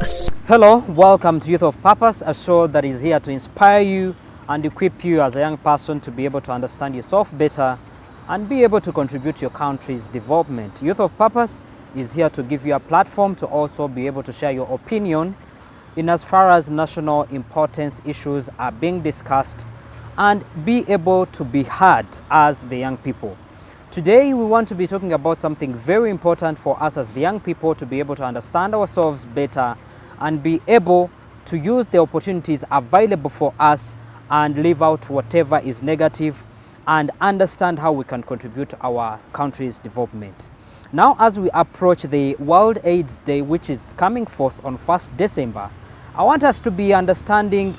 Purpose. Hello, welcome to Youth of Purpose, a show that is here to inspire you and equip you as a young person to be able to understand yourself better and be able to contribute to your country's development. Youth of Purpose is here to give you a platform to also be able to share your opinion in as far as national importance issues are being discussed and be able to be heard as the young people. Today we want to be talking about something very important for us as the young people to be able to understand ourselves better and be able to use the opportunities available for us and leave out whatever is negative and understand how we can contribute to our country's development. Now, as we approach the World AIDS Day, which is coming forth on 1st December, I want us to be understanding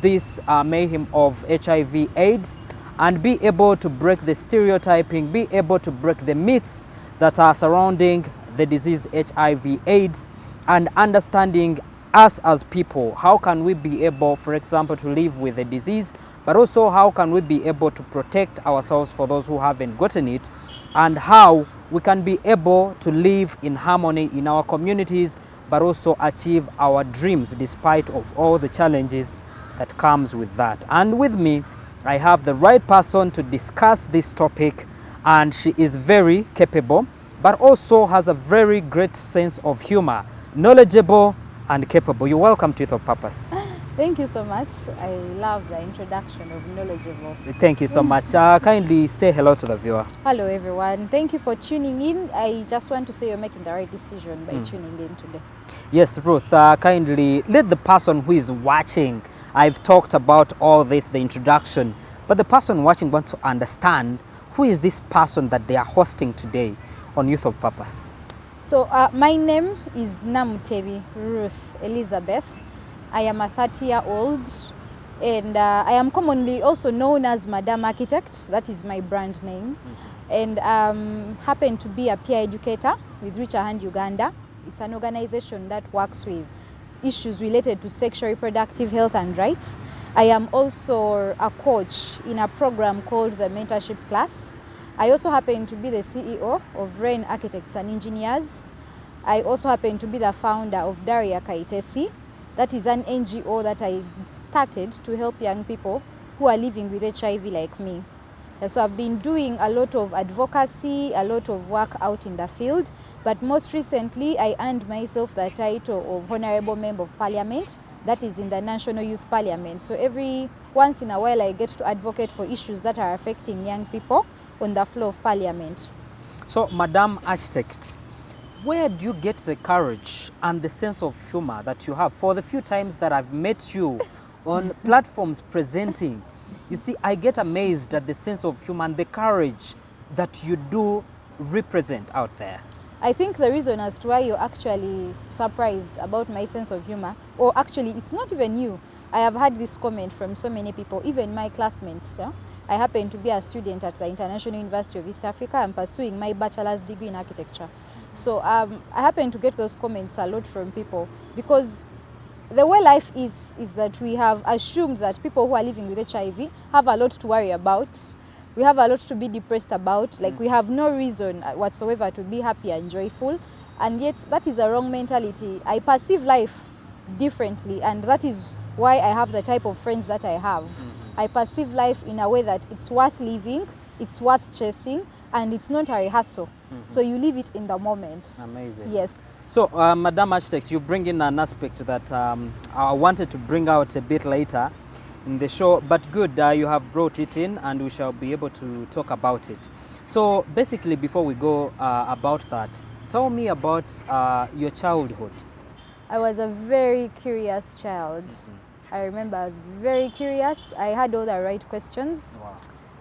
this mayhem of HIV AIDS and be able to break the stereotyping, be able to break the myths that are surrounding the disease HIV AIDS, and understanding us as people. How can we be able, for example, to live with the disease, but also how can we be able to protect ourselves for those who haven't gotten it, and how we can be able to live in harmony in our communities, but also achieve our dreams despite of all the challenges that comes with that. And with me, I have the right person to discuss this topic, and she is very capable, but also has a very great sense of humor, knowledgeable and capable. You're welcome to Youth of Purpose. Thank you so much. I love the introduction of knowledgeable. Thank you so much. Kindly say hello to the viewer. Hello everyone. Thank you for tuning in. I just want to say you're making the right decision by tuning in today. Yes, Ruth, kindly let the person who is watching, I've talked about all this, the introduction, but the person watching wants to understand who is this person that they are hosting today on Youth of Purpose. So my name is Namutebi Ruth Elizabeth. I am a 30-year-old and I am commonly also known as Madam Architect. That is my brand name. And happen to be a peer educator with Reach a Hand Uganda. It's an organization that works with issues related to sexual reproductive health and rights. I am also a coach in a program called the Mentorship Class. I also happen to be the CEO of Rain Architects and Engineers. I also happen to be the founder of Daria Kaitesi. That is an NGO that I started to help young people who are living with HIV like me. And so I've been doing a lot of advocacy, a lot of work out in the field, but most recently I earned myself the title of Honorable Member of Parliament, that is in the National Youth Parliament. So every once in a while I get to advocate for issues that are affecting young people on the floor of Parliament. So, Madam Architect, where do you get the courage and the sense of humor that you have? For the few times that I've met you on platforms presenting, you see, I get amazed at the sense of humor and the courage that you do represent out there. I think the reason as to why you're actually surprised about my sense of humor, or actually it's not even you. I have had this comment from so many people, even my classmates. Yeah? I happen to be a student at the International University of East Africa. I'm pursuing my bachelor's degree in architecture. So I happen to get those comments a lot from people because the way life is that we have assumed that people who are living with HIV have a lot to worry about. We have a lot to be depressed about. Like we have no reason whatsoever to be happy and joyful. And yet that is a wrong mentality. I perceive life differently, and that is why I have the type of friends that I have. I perceive life in a way that it's worth living, it's worth chasing, and it's not a rehearsal. So you live it in the moment. Amazing. Yes. So, Madam Architect, you bring in an aspect that I wanted to bring out a bit later in the show, but good, you have brought it in and we shall be able to talk about it. So, basically, before we go about that, tell me about your childhood. I was a very curious child. I remember I was very curious. I had all the right questions. Wow.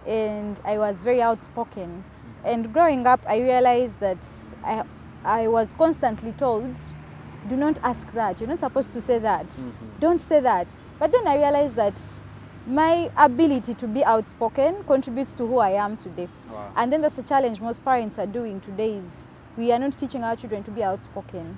And I was very outspoken. And growing up, I realized that I was constantly told, do not ask that, you're not supposed to say that, don't say that. But then I realized that my ability to be outspoken contributes to who I am today. Wow. And then that's a challenge most parents are doing today is we are not teaching our children to be outspoken.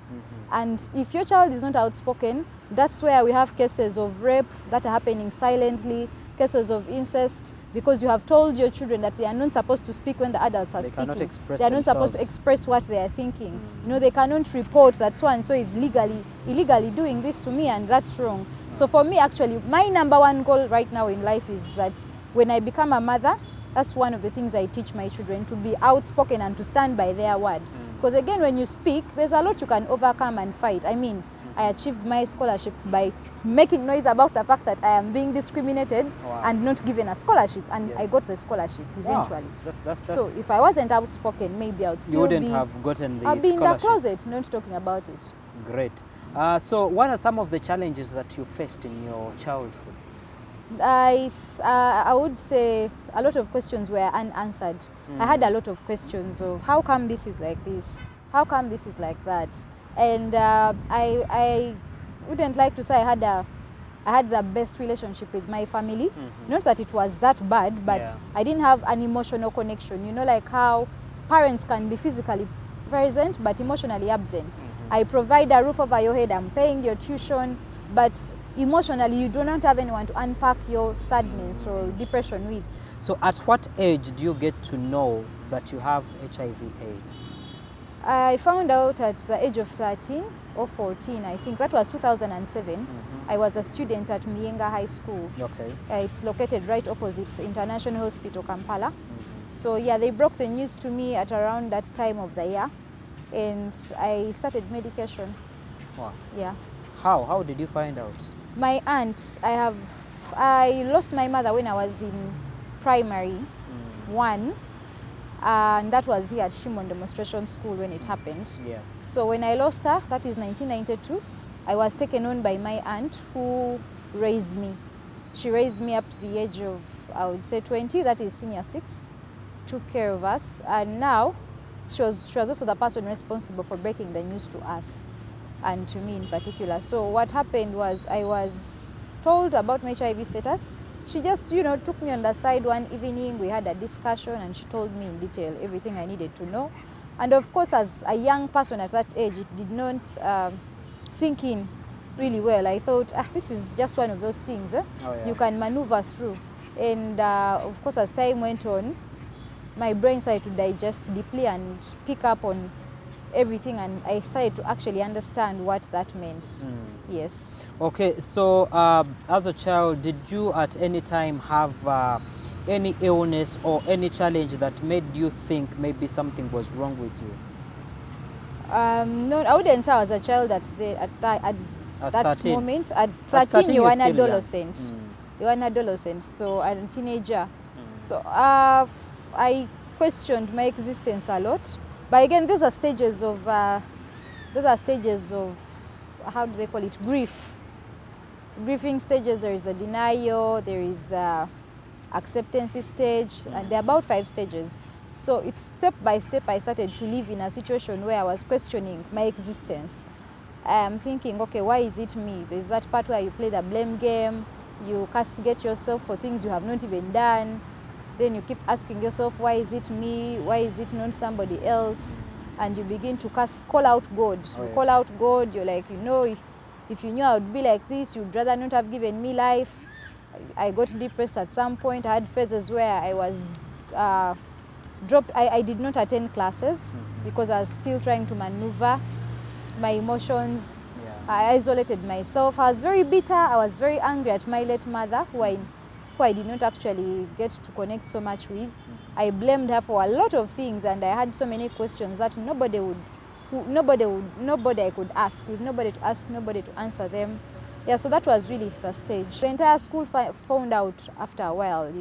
And if your child is not outspoken, that's where we have cases of rape that are happening silently, cases of incest, because you have told your children that they are not supposed to speak when the adults are They speaking. cannot express They are not supposed to themselves. express what they are thinking. You know, they cannot report that so and so is illegally doing this to me, and that's wrong. So for me, actually, my number one goal right now in life is that when I become a mother, that's one of the things I teach my children, to be outspoken and to stand by their word. Because again, when you speak, there's a lot you can overcome and fight. I mean, I achieved my scholarship by making noise about the fact that I am being discriminated and not given a scholarship, and I got the scholarship eventually. Wow. So if I wasn't outspoken, maybe I would still You wouldn't have gotten the I'll be in the scholarship. closet, not talking about it. Great. So what are some of the challenges that you faced in your childhood? I would say a lot of questions were unanswered. I had a lot of questions of how come this is like this? How come this is like that? And I wouldn't like to say I had the best relationship with my family. Not that it was that bad, but I didn't have an emotional connection. You know, like how parents can be physically present but emotionally absent. I provide a roof over your head, I'm paying your tuition, but emotionally you do not have anyone to unpack your sadness or depression with. So at what age do you get to know that you have HIV/AIDS? I found out at the age of 13 or 14, I think. That was 2007. I was a student at Mienga High School. Okay. It's located right opposite International Hospital, Kampala. So yeah, they broke the news to me at around that time of the year, and I started medication. Wow. Yeah. How did you find out? My aunt, I lost my mother when I was in primary one, and that was here at Shimon Demonstration School when it happened. Yes. So when I lost her, that is 1992, I was taken on by my aunt who raised me. She raised me up to the age of, I would say 20, that is senior 6, took care of us, and now she was also the person responsible for breaking the news to us, and to me in particular. So what happened was I was told about my HIV status. She just, took me on the side one evening, we had a discussion, and she told me in detail everything I needed to know. And of course, as a young person at that age, it did not sink in really well. I thought, this is just one of those things you can maneuver through. And of course, as time went on, my brain started to digest deeply and pick up on everything, and I started to actually understand what that meant. Yes. Okay, so as a child, did you at any time have any illness or any challenge that made you think maybe something was wrong with you? No, I wouldn't say I was a child at that 13. moment. At 13 13, you you're are an still young. adolescent. You are an adolescent, so I'm a teenager. So I questioned my existence a lot. But again, those are stages of how do they call it? Grief. Grieving stages. There is the denial, there is the acceptance stage, and there are about 5 stages. So it's step by step I started to live in a situation where I was questioning my existence. I'm thinking, okay, why is it me? There's that part where you play the blame game, you castigate yourself for things you have not even done. Then you keep asking yourself, why is it me? Why is it not somebody else? And you begin to call out God. You call out God, you're like, if you knew I would be like this, you'd rather not have given me life. I got depressed at some point. I had phases where I was dropped. I did not attend classes because I was still trying to maneuver my emotions. I isolated myself. I was very bitter. I was very angry at my late mother, who I did not actually get to connect so much with. I blamed her for a lot of things, and I had so many questions that nobody I could ask, with nobody to ask, nobody to answer them. Yeah, so that was really the stage. The entire school found out after a while,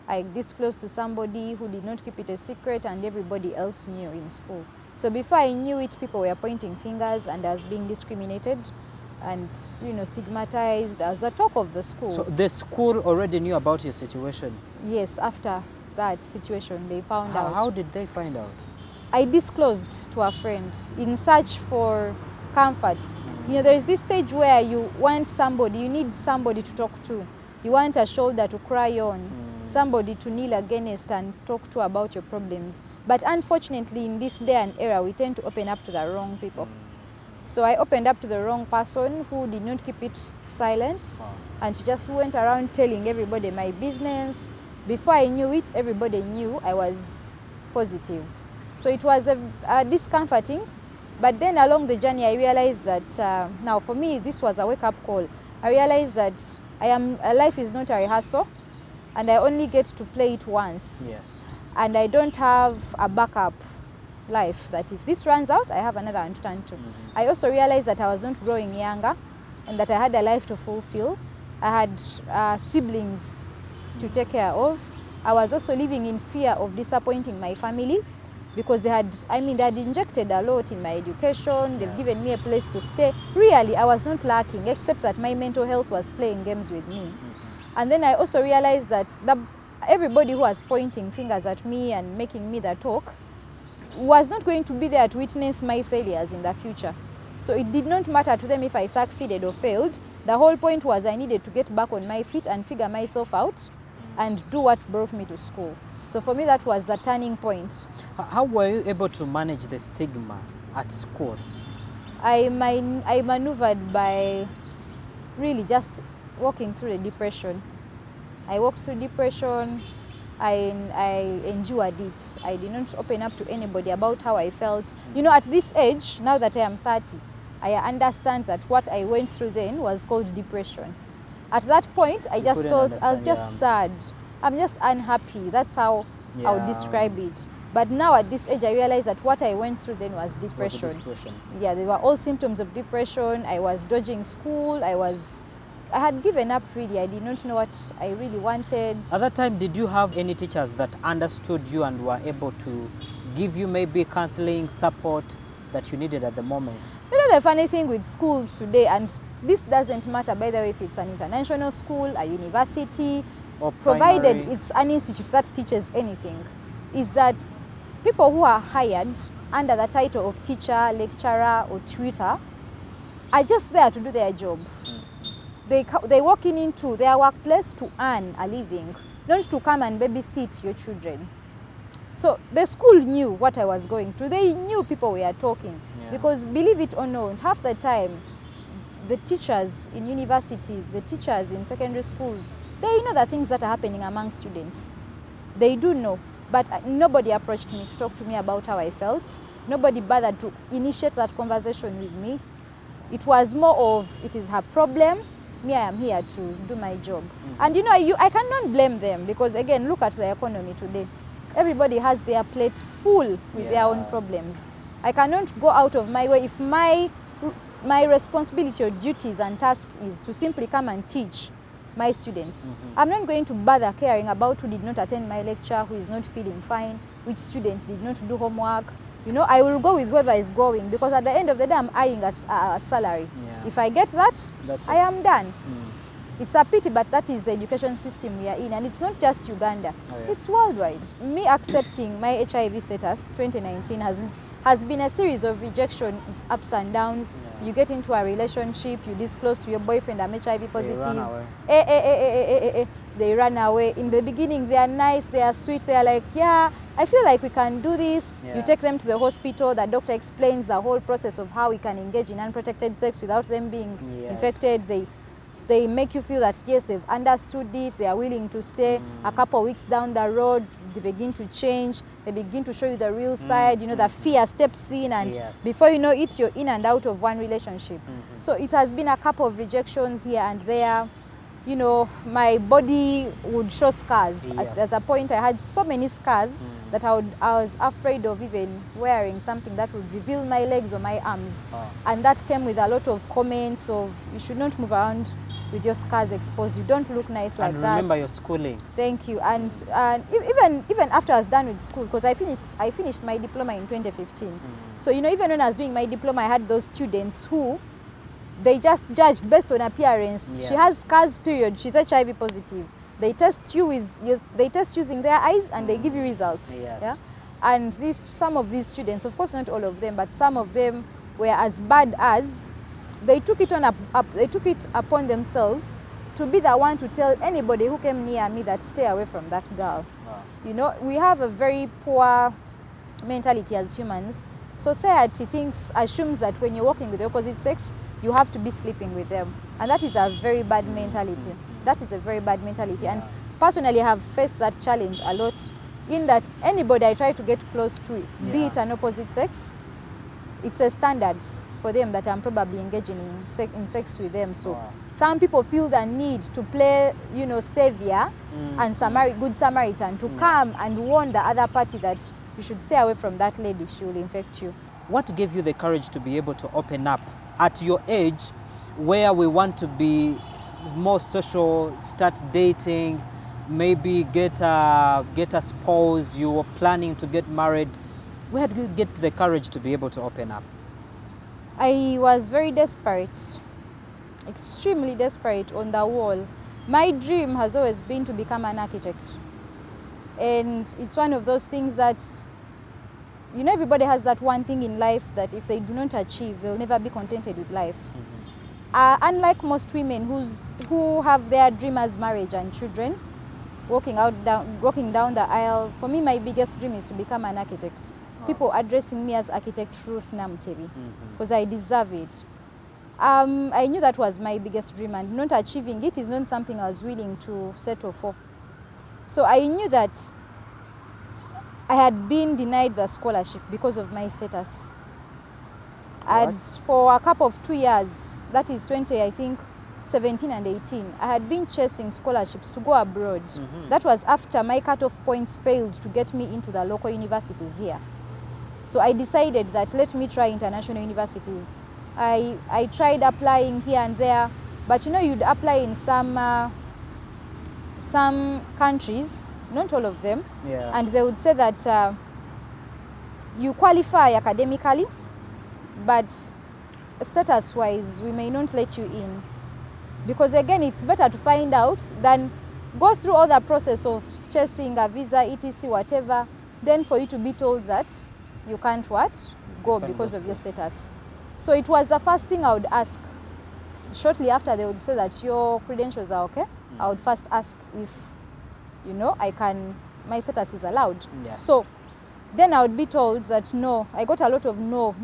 I disclosed to somebody who did not keep it a secret, and everybody else knew in school. So before I knew it, people were pointing fingers, and I was being discriminated and stigmatized as the talk of the school. So the school already knew about your situation? Yes, after that situation they found out. How did they find out? I disclosed to a friend in search for comfort. There is this stage where you need somebody to talk to. You want a shoulder to cry on, somebody to kneel against and talk to about your problems. But unfortunately, in this day and era, we tend to open up to the wrong people. So I opened up to the wrong person who did not keep it silent, and she just went around telling everybody my business, Before I knew it, everybody knew I was positive. So it was discomforting. But then along the journey, I realized that now for me, this was a wake-up call. I realized that life is not a rehearsal, and I only get to play it once. Yes. And I don't have a backup life, that if this runs out, I have another one to turn to. I also realized that I was not growing younger and that I had a life to fulfill. I had siblings to take care of. I was also living in fear of disappointing my family because they had injected a lot in my education. They've given me a place to stay. Really, I was not lacking, except that my mental health was playing games with me. And then I also realized that everybody who was pointing fingers at me and making me the talk was not going to be there to witness my failures in the future. So it did not matter to them if I succeeded or failed. The whole point was I needed to get back on my feet and figure myself out and do what brought me to school. So for me, that was the turning point. How were you able to manage the stigma at school? I maneuvered by really just walking through the depression. I walked through depression. I endured it. I did not open up to anybody about how I felt. You know, at this age, now that I am 30, I understand that what I went through then was called depression. At that point, I just felt I was just sad. I'm just unhappy. That's how I would describe it. But now at this age, I realized that what I went through then was depression. Yeah, they were all symptoms of depression. I was dodging school. I had given up really. I did not know what I really wanted. At that time, did you have any teachers that understood you and were able to give you maybe counseling support that you needed at the moment? You know, the funny thing with schools today, and this doesn't matter, by the way, if it's an international school, a university, or provided primary. It's an institute that teaches anything, is that people who are hired under the title of teacher, lecturer, or tutor are just there to do their job. They walk into their workplace to earn a living, not to come and babysit your children. So the school knew what I was going through. They knew people were talking. Because believe it or not, half the time, the teachers in universities, the teachers in secondary schools, they know the things that are happening among students. They do know, but nobody approached me to talk to me about how I felt. Nobody bothered to initiate that conversation with me. It was more of, it is her problem. Me, I am here to do my job. And you know, I cannot blame them because, again, look at the economy today. Everybody has their plate full with their own problems. I cannot go out of my way if my responsibility or duties and task is to simply come and teach my students. I'm not going to bother caring about who did not attend my lecture, who is not feeling fine, which student did not do homework. You know, I will go with whoever is going because at the end of the day, I'm eyeing a salary. If I get that, I am done. It's a pity, but that is the education system we are in. And it's not just Uganda. It's worldwide. Me accepting my HIV status, 2019, has been a series of rejections, ups and downs. You get into a relationship, you disclose to your boyfriend I'm HIV positive. They run away. In the beginning, they are nice, they are sweet, they are like, yeah, I feel like we can do this. You take them to the hospital, the doctor explains the whole process of how we can engage in unprotected sex without them being infected. They make you feel that, yes, they've understood this, they are willing to stay. A couple of weeks down the road, they begin to change, they begin to show you the real side, you know, the fear steps in, and before you know it, you're in and out of one relationship. So it has been a couple of rejections here and there. You know, my body would show scars. At a point, I had so many scars that I was afraid of even wearing something that would reveal my legs or my arms. And that came with a lot of comments of, you should not move around with your scars exposed. You don't look nice like that. And remember your schooling. Thank you. And even after I was done with school, because I finished my diploma in 2015. So, you know, even when I was doing my diploma, I had those students who, they just judged based on appearance. She has scars, period. She's HIV positive. They test you they test using their eyes and they give you results. And some of these students, of course not all of them, but some of them were as bad as, they took it upon themselves to be the one to tell anybody who came near me that stay away from that girl. You know, we have a very poor mentality as humans. Society assumes that when you're walking with the opposite sex, you have to be sleeping with them. And that is a very bad mentality. That is a very bad mentality. And personally have faced that challenge a lot, in that anybody I try to get close to, be it an opposite sex, it's a standard for them that I'm probably engaging in sex with them. So some people feel the need to play, you know, savior and good Samaritan to come and warn the other party that you should stay away from that lady, she will infect you. What gave you the courage to be able to open up at your age, where we want to be more social, start dating, maybe get a spouse, you were planning to get married? Where did you get the courage to be able to open up? I was very desperate, extremely desperate, on the wall. My dream has always been to become an architect. And it's one of those things that, you know, everybody has that one thing in life that if they do not achieve, they'll never be contented with life. Unlike most women who have their dream as marriage and children, walking down the aisle, for me, my biggest dream is to become an architect. People addressing me as Architect Ruth Namutebi, because I deserve it. I knew that was my biggest dream, and not achieving it is not something I was willing to settle for. So I knew that I had been denied the scholarship because of my status. And for a couple of 2 years, that is 17 and 18, I had been chasing scholarships to go abroad. That was after my cutoff points failed to get me into the local universities here. So I decided that let me try international universities. I tried applying here and there, but you know, you'd apply in some countries, not all of them, and they would say that you qualify academically, but status-wise, we may not let you in. Because again, it's better to find out than go through all the process of chasing a visa, etc., whatever, then for you to be told that you can't go because of your status. So it was the first thing I would ask. Shortly after, they would say that your credentials are okay. I would first ask if, you know, my status is allowed. So then I would be told that no. I got a lot of no.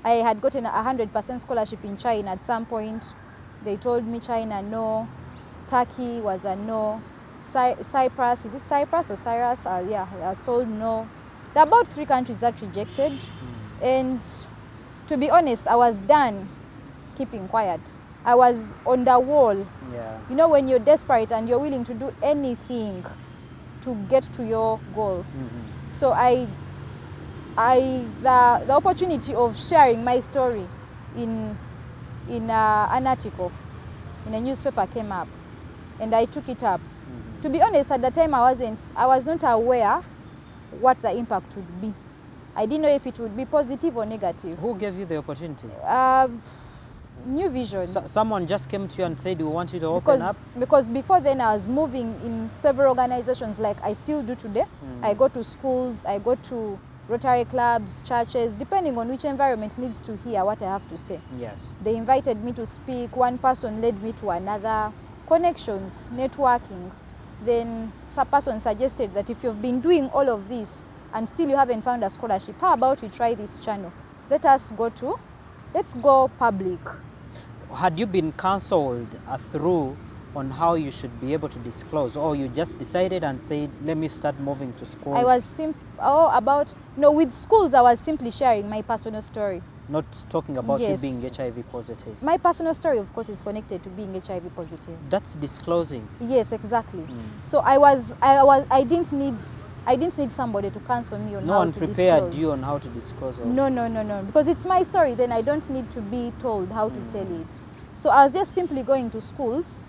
I had gotten 100% scholarship in China at some point. They told me China, no. Turkey was a no. Cyprus, is it Cyprus or Cyrus? Yeah, I was told no. There are about 3 countries that rejected. And to be honest, I was done keeping quiet. I was on the wall. You know, when you're desperate and you're willing to do anything to get to your goal. So the opportunity of sharing my story in an article in a newspaper came up, and I took it up. To be honest, at the time I was not aware what the impact would be. I didn't know if it would be positive or negative. Who gave you the opportunity? New Vision. Someone just came to you and said, we want you to open up? Because before then I was moving in several organizations like I still do today. I go to schools, I go to Rotary clubs, churches, depending on which environment needs to hear what I have to say. They invited me to speak. One person led me to another. Connections, networking. Then some person suggested that if you've been doing all of this and still you haven't found a scholarship, how about we try this channel? Let's go public. Had you been counseled through on how you should be able to disclose, or you just decided and said, let me start moving to schools? I was with schools I was simply sharing my personal story. Not talking about you being HIV positive. My personal story, of course, is connected to being HIV positive. That's disclosing. Yes, exactly. So I didn't need somebody to counsel me on how to disclose. No one prepared you on how to disclose. No. Because it's my story, then I don't need to be told how to tell it. So I was just simply going to schools,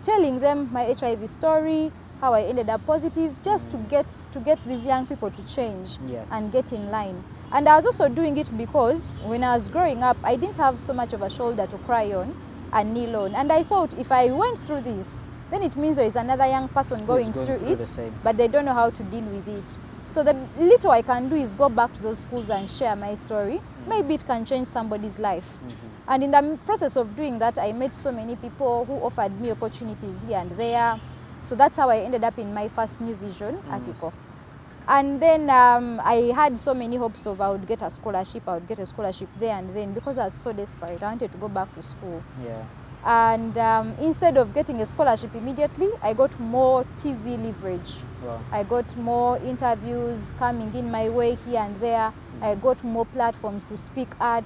telling them my HIV story, how I ended up positive, just to get these young people to change and get in line. And I was also doing it because when I was growing up, I didn't have so much of a shoulder to cry on and kneel on. And I thought if I went through this, then it means there is another young person going through it, but they don't know how to deal with it. So the little I can do is go back to those schools and share my story. Maybe it can change somebody's life. And in the process of doing that, I met so many people who offered me opportunities here and there. So that's how I ended up in my first New Vision article. And then I had so many hopes of I would get a scholarship there and then, because I was so desperate. I wanted to go back to school. And instead of getting a scholarship immediately, I got more TV leverage. Wow. I got more interviews coming in my way here and there. I got more platforms to speak at.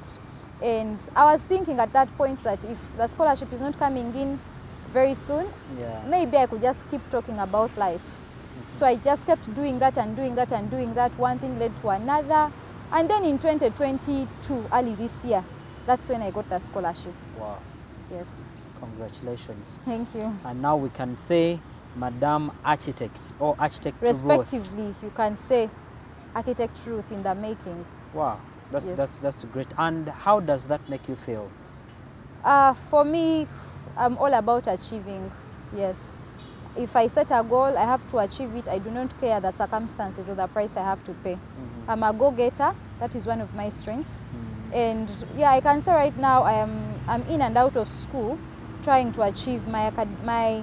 And I was thinking at that point that if the scholarship is not coming in very soon, Yeah. maybe I could just keep talking about life. So I just kept doing that and doing that and doing that. One thing led to another. And then in 2022, early this year, that's when I got the scholarship. Wow. Yes. Congratulations. Thank you. And now we can say Madam Architect or Architect Ruth. Respectively, you can say Architect Ruth in the making. Wow. Yes. That's great. And how does that make you feel? For me, I'm all about achieving. Yes. If I set a goal, I have to achieve it. I do not care the circumstances or the price I have to pay. I'm a go-getter. That is one of my strengths. And yeah, I can say right now I'm in and out of school trying to achieve my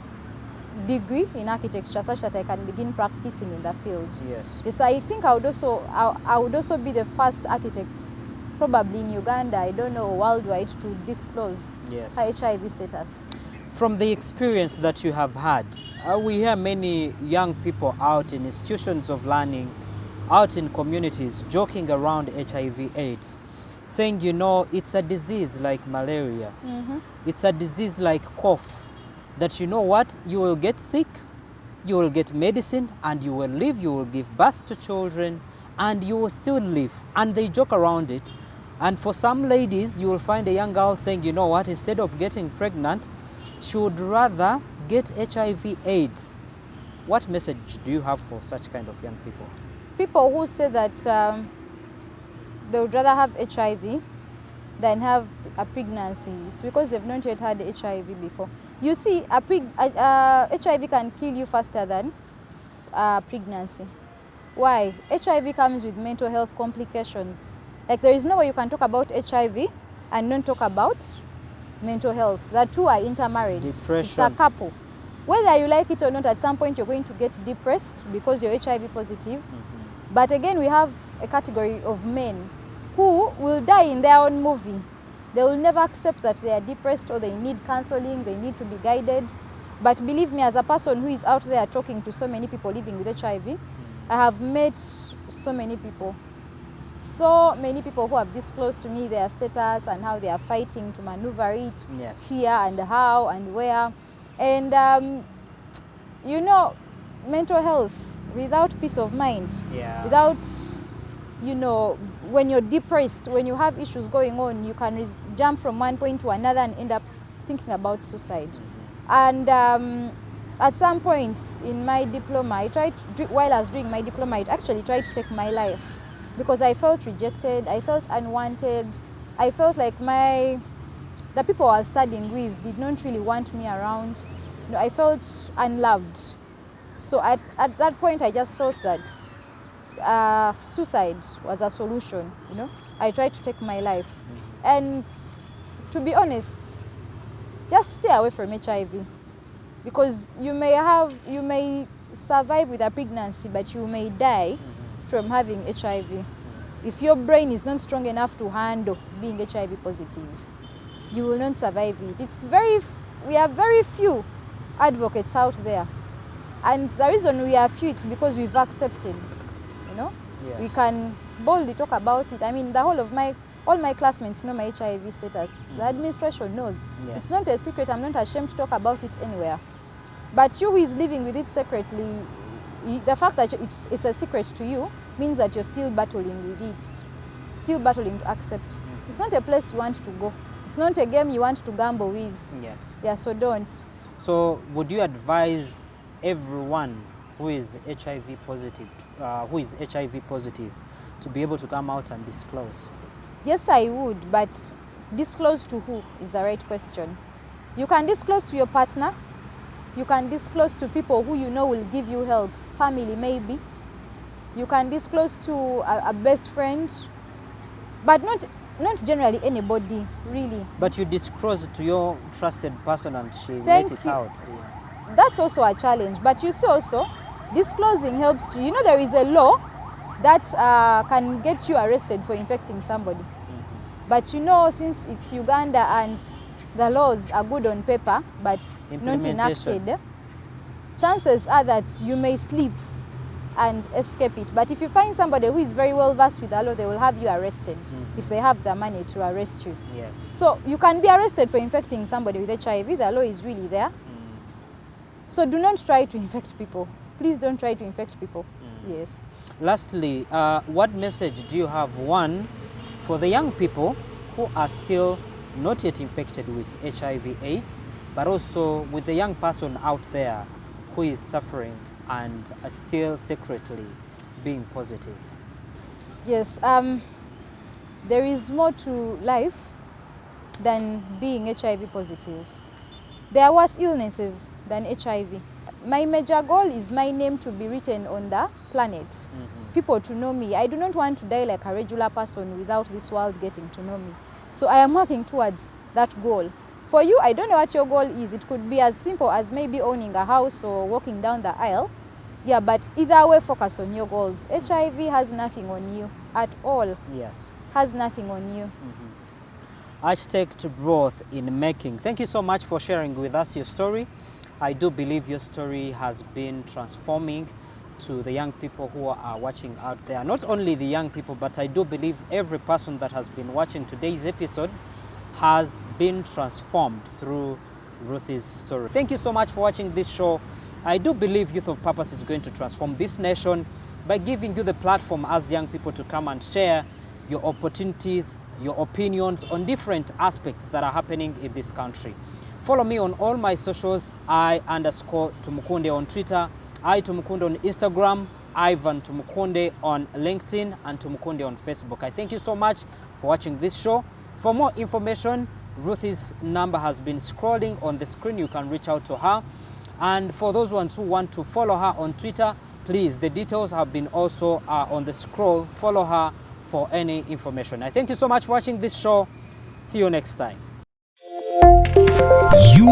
degree in architecture such that I can begin practicing in the field. Yes. Yes, I think I would also be the first architect probably in Uganda, I don't know, worldwide, to disclose Yes. her HIV status. From the experience that you have had, we hear many young people out in institutions of learning, out in communities, joking around HIV/AIDS, saying, you know, it's a disease like malaria. It's a disease like cough, that you know what, you will get sick, you will get medicine, and you will live, you will give birth to children, and you will still live. And they joke around it. And for some ladies, you will find a young girl saying, you know what, instead of getting pregnant, she would rather get HIV/AIDS. What message do you have for such kind of young people? People who say that they would rather have HIV than have a pregnancy, it's because they've not yet had HIV before. You see, HIV can kill you faster than pregnancy. Why? HIV comes with mental health complications. Like, there is no way you can talk about HIV and not talk about mental health. The two are intermarried. Depression. It's a couple. Whether you like it or not, at some point you're going to get depressed because you're HIV positive. But again, we have a category of men who will die in their own movie. They will never accept that they are depressed or they need counseling, they need to be guided. But believe me, as a person who is out there talking to so many people living with HIV, I have met so many people who have disclosed to me their status and how they are fighting to maneuver it, Yes. here and how and where. And you know, mental health without peace of mind, Yeah. without, you know, when you're depressed, when you have issues going on, you can jump from one point to another and end up thinking about suicide. And at some point in my diploma, while I was doing my diploma, I actually tried to take my life because I felt rejected, I felt unwanted, I felt like the people I was studying with did not really want me around. You know, I felt unloved. So at that point, I just felt that suicide was a solution. You know, I tried to take my life, and to be honest, just stay away from HIV, because you may survive with a pregnancy, but you may die from having HIV. If your brain is not strong enough to handle being HIV positive, you will not survive it. We have very few advocates out there. And the reason we are few, it's because we've accepted, you know. Yes. We can boldly talk about it. I mean, all my classmates know my HIV status. The administration knows. Yes. It's not a secret. I'm not ashamed to talk about it anywhere. But you who is living with it secretly, the fact that it's a secret to you means that you're still battling with it, still battling to accept. It's not a place you want to go. It's not a game you want to gamble with. Yes. Yeah, so don't. So would you advise everyone who is HIV positive, to be able to come out and disclose? Yes, I would, but disclose to who is the right question. You can disclose to your partner. You can disclose to people who you know will give you help, family maybe. You can disclose to a best friend, but not generally anybody, really. But you disclose it to your trusted person and she Thank let it you. out. Yeah. That's also a challenge, but you see also, disclosing helps you. You know, there is a law that can get you arrested for infecting somebody. But you know, since it's Uganda and the laws are good on paper but not Implementation. enacted, chances are that you may slip and escape it. But if you find somebody who is very well versed with the law, they will have you arrested if they have the money to arrest you. Yes. So you can be arrested for infecting somebody with HIV. The law is really there. So do not try to infect people. Please don't try to infect people. Yes. Lastly, what message do you have, one, for the young people who are still not yet infected with HIV/AIDS, but also with the young person out there who is suffering and are still secretly being positive? Yes, there is more to life than being HIV positive. There are worse illnesses than HIV. My major goal is my name to be written on the planet. People to know me. I do not want to die like a regular person without this world getting to know me. So I am working towards that goal. For you, I don't know what your goal is. It could be as simple as maybe owning a house or walking down the aisle. Yeah, but either way, focus on your goals. HIV has nothing on you at all. Yes. Has nothing on you. Hashtag to growth in making. Thank you so much for sharing with us your story. I do believe your story has been transforming to the young people who are watching out there. Not only the young people, but I do believe every person that has been watching today's episode has been transformed through Ruthie's story. Thank you so much for watching this show. I do believe Youth of Purpose is going to transform this nation by giving you the platform as young people to come and share your opportunities, your opinions on different aspects that are happening in this country. Follow me on all my socials, I_Tumukunde on Twitter, I_Tumukunde on Instagram, Ivan Tumukunde on LinkedIn, and Tumukunde on Facebook. I thank you so much for watching this show. For more information, Ruthie's number has been scrolling on the screen. You can reach out to her. And for those ones who want to follow her on Twitter, please, the details have been also on the scroll. Follow her for any information. I thank you so much for watching this show. See you next time. You